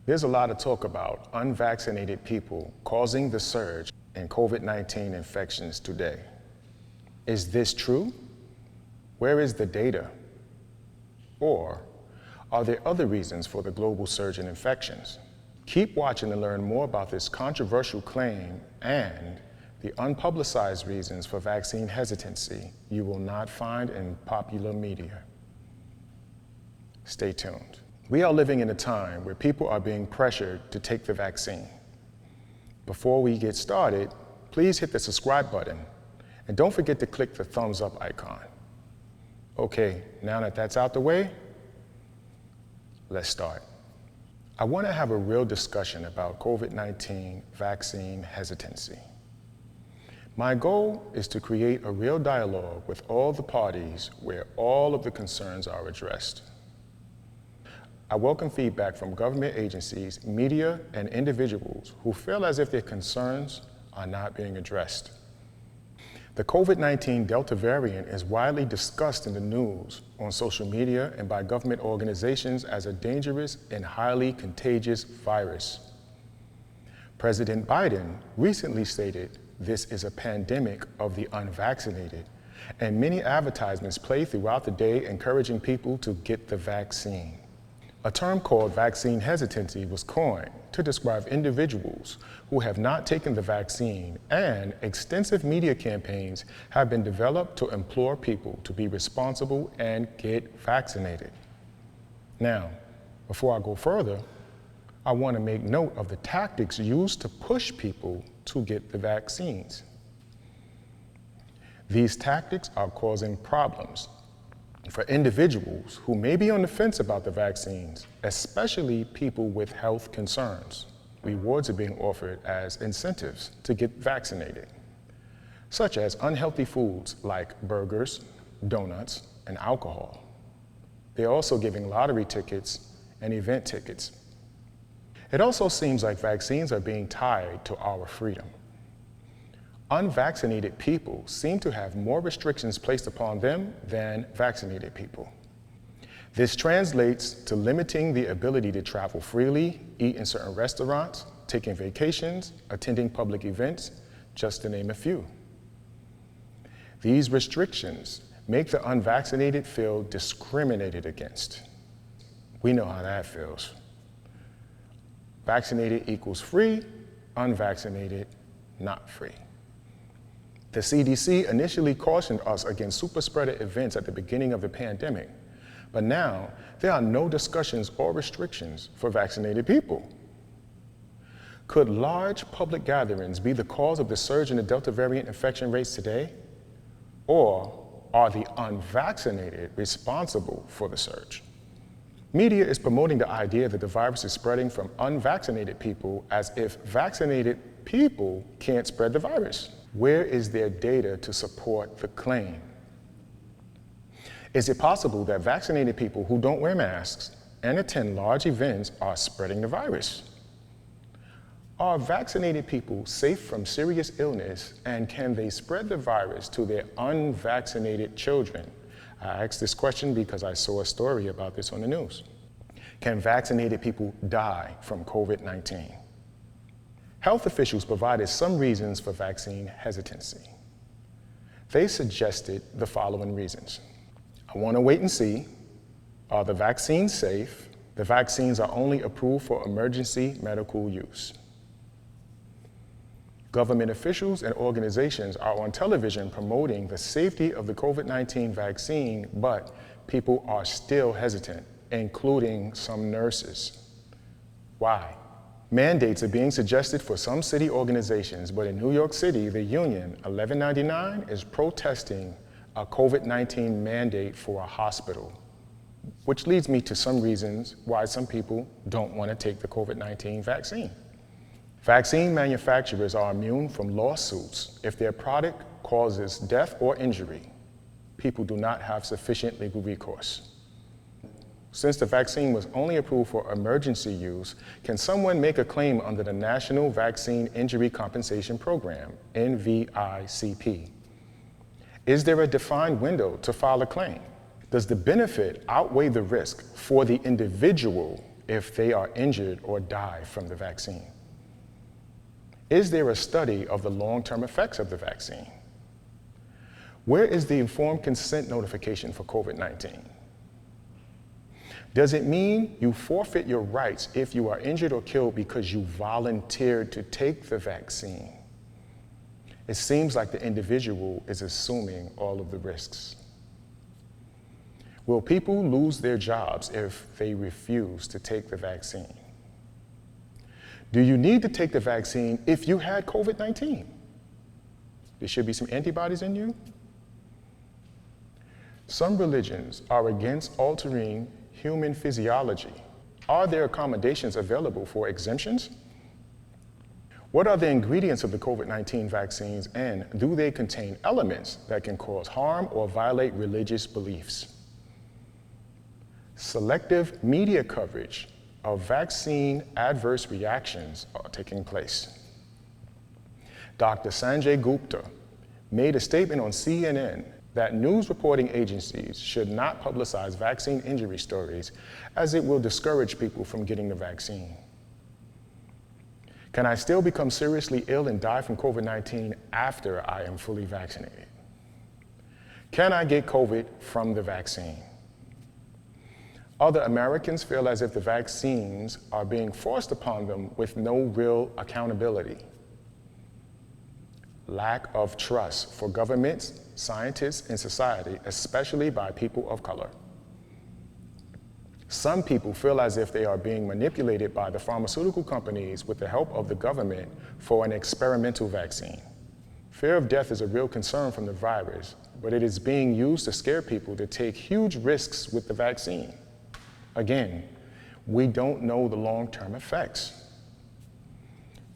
There's a lot of talk about unvaccinated people causing the surge in COVID-19 infections today. Is this true? Where is the data? Or are there other reasons for the global surge in infections? Keep watching to learn more about this controversial claim and the unpublicized reasons for vaccine hesitancy you will not find in popular media. Stay tuned. We are living in a time where people are being pressured to take the vaccine. Before we get started, please hit the subscribe button and don't forget to click the thumbs up icon. Okay, now that that's out the way, let's start. I want to have a real discussion about COVID-19 vaccine hesitancy. My goal is to create a real dialogue with all the parties where all of the concerns are addressed. I welcome feedback from government agencies, media, and individuals who feel as if their concerns are not being addressed. The COVID-19 Delta variant is widely discussed in the news, on social media, and by government organizations as a dangerous and highly contagious virus. President Biden recently stated this is a pandemic of the unvaccinated, and many advertisements play throughout the day encouraging people to get the vaccine. A term called vaccine hesitancy was coined to describe individuals who have not taken the vaccine, and extensive media campaigns have been developed to implore people to be responsible and get vaccinated. Now, before I go further, I want to make note of the tactics used to push people to get the vaccines. These tactics are causing problems for individuals who may be on the fence about the vaccines, especially people with health concerns. Rewards are being offered as incentives to get vaccinated, such as unhealthy foods like burgers, donuts, and alcohol. They're also giving lottery tickets and event tickets. It also seems like vaccines are being tied to our freedom. Unvaccinated people seem to have more restrictions placed upon them than vaccinated people. This translates to limiting the ability to travel freely, eat in certain restaurants, taking vacations, attending public events, just to name a few. These restrictions make the unvaccinated feel discriminated against. We know how that feels. Vaccinated equals free, unvaccinated, not free. The CDC initially cautioned us against super spreader events at the beginning of the pandemic, but now there are no discussions or restrictions for vaccinated people. Could large public gatherings be the cause of the surge in the Delta variant infection rates today? Or are the unvaccinated responsible for the surge? Media is promoting the idea that the virus is spreading from unvaccinated people as if vaccinated people can't spread the virus. Where is there data to support the claim? Is it possible that vaccinated people who don't wear masks and attend large events are spreading the virus? Are vaccinated people safe from serious illness, and can they spread the virus to their unvaccinated children? I asked this question because I saw a story about this on the news. Can vaccinated people die from COVID-19? Health officials provided some reasons for vaccine hesitancy. They suggested the following reasons. I want to wait and see. Are the vaccines safe? The vaccines are only approved for emergency medical use. Government officials and organizations are on television promoting the safety of the COVID-19 vaccine, but people are still hesitant, including some nurses. Why? Mandates are being suggested for some city organizations, but in New York City, the union 1199 is protesting a COVID-19 mandate for a hospital, which leads me to some reasons why some people don't want to take the COVID-19 vaccine. Vaccine manufacturers are immune from lawsuits if their product causes death or injury. People do not have sufficient legal recourse. Since the vaccine was only approved for emergency use, can someone make a claim under the National Vaccine Injury Compensation Program, NVICP? Is there a defined window to file a claim? Does the benefit outweigh the risk for the individual if they are injured or die from the vaccine? Is there a study of the long-term effects of the vaccine? Where is the informed consent notification for COVID-19? Does it mean you forfeit your rights if you are injured or killed because you volunteered to take the vaccine? It seems like the individual is assuming all of the risks. Will people lose their jobs if they refuse to take the vaccine? Do you need to take the vaccine if you had COVID-19? There should be some antibodies in you. Some religions are against altering human physiology. Are there accommodations available for exemptions? What are the ingredients of the COVID-19 vaccines, and do they contain elements that can cause harm or violate religious beliefs? Selective media coverage of vaccine adverse reactions are taking place. Dr. Sanjay Gupta made a statement on CNN that news reporting agencies should not publicize vaccine injury stories as it will discourage people from getting the vaccine. Can I still become seriously ill and die from COVID-19 after I am fully vaccinated? Can I get COVID from the vaccine? Other Americans feel as if the vaccines are being forced upon them with no real accountability. Lack of trust for governments, scientists, and society, especially by people of color. Some people feel as if they are being manipulated by the pharmaceutical companies with the help of the government for an experimental vaccine. Fear of death is a real concern from the virus, but it is being used to scare people to take huge risks with the vaccine. Again, we don't know the long-term effects.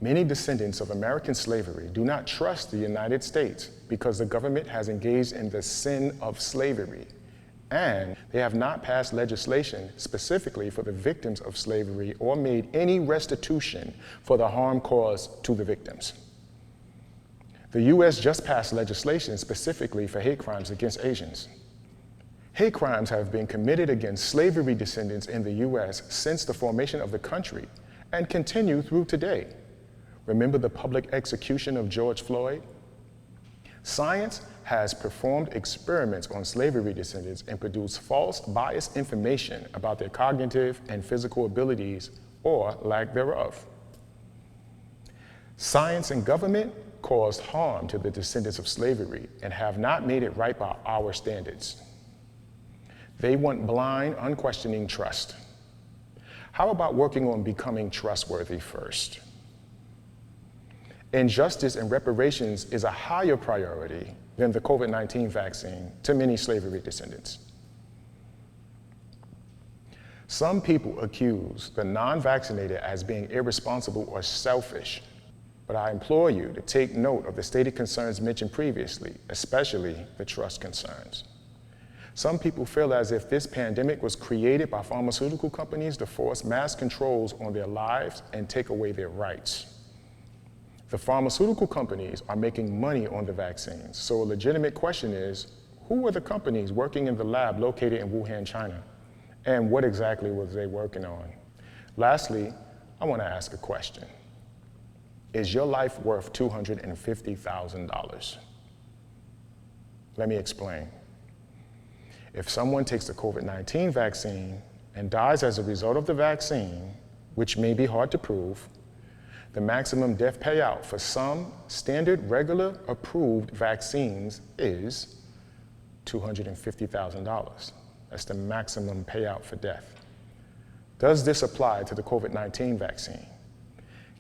Many descendants of American slavery do not trust the United States because the government has engaged in the sin of slavery, and they have not passed legislation specifically for the victims of slavery or made any restitution for the harm caused to the victims. The U.S. just passed legislation specifically for hate crimes against Asians. Hate crimes have been committed against slavery descendants in the U.S. since the formation of the country and continue through today. Remember the public execution of George Floyd? Science has performed experiments on slavery descendants and produced false, biased information about their cognitive and physical abilities or lack thereof. Science and government caused harm to the descendants of slavery and have not made it right by our standards. They want blind, unquestioning trust. How about working on becoming trustworthy first? Injustice and reparations is a higher priority than the COVID-19 vaccine to many slavery descendants. Some people accuse the non-vaccinated as being irresponsible or selfish, but I implore you to take note of the stated concerns mentioned previously, especially the trust concerns. Some people feel as if this pandemic was created by pharmaceutical companies to force mass controls on their lives and take away their rights. The pharmaceutical companies are making money on the vaccines, so a legitimate question is, who were the companies working in the lab located in Wuhan, China? And what exactly was they working on? Lastly, I want to ask a question. Is your life worth $250,000? Let me explain. If someone takes the COVID-19 vaccine and dies as a result of the vaccine, which may be hard to prove, the maximum death payout for some standard, regular, approved vaccines is $250,000. That's the maximum payout for death. Does this apply to the COVID-19 vaccine?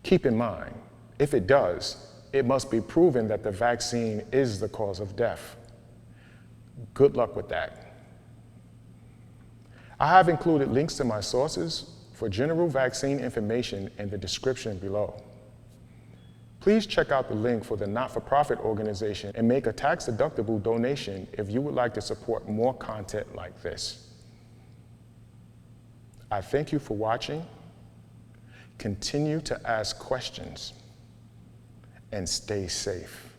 Keep in mind, if it does, it must be proven that the vaccine is the cause of death. Good luck with that. I have included links to my sources for general vaccine information in the description below. Please check out the link for the not-for-profit organization and make a tax-deductible donation if you would like to support more content like this. I thank you for watching. Continue to ask questions and stay safe.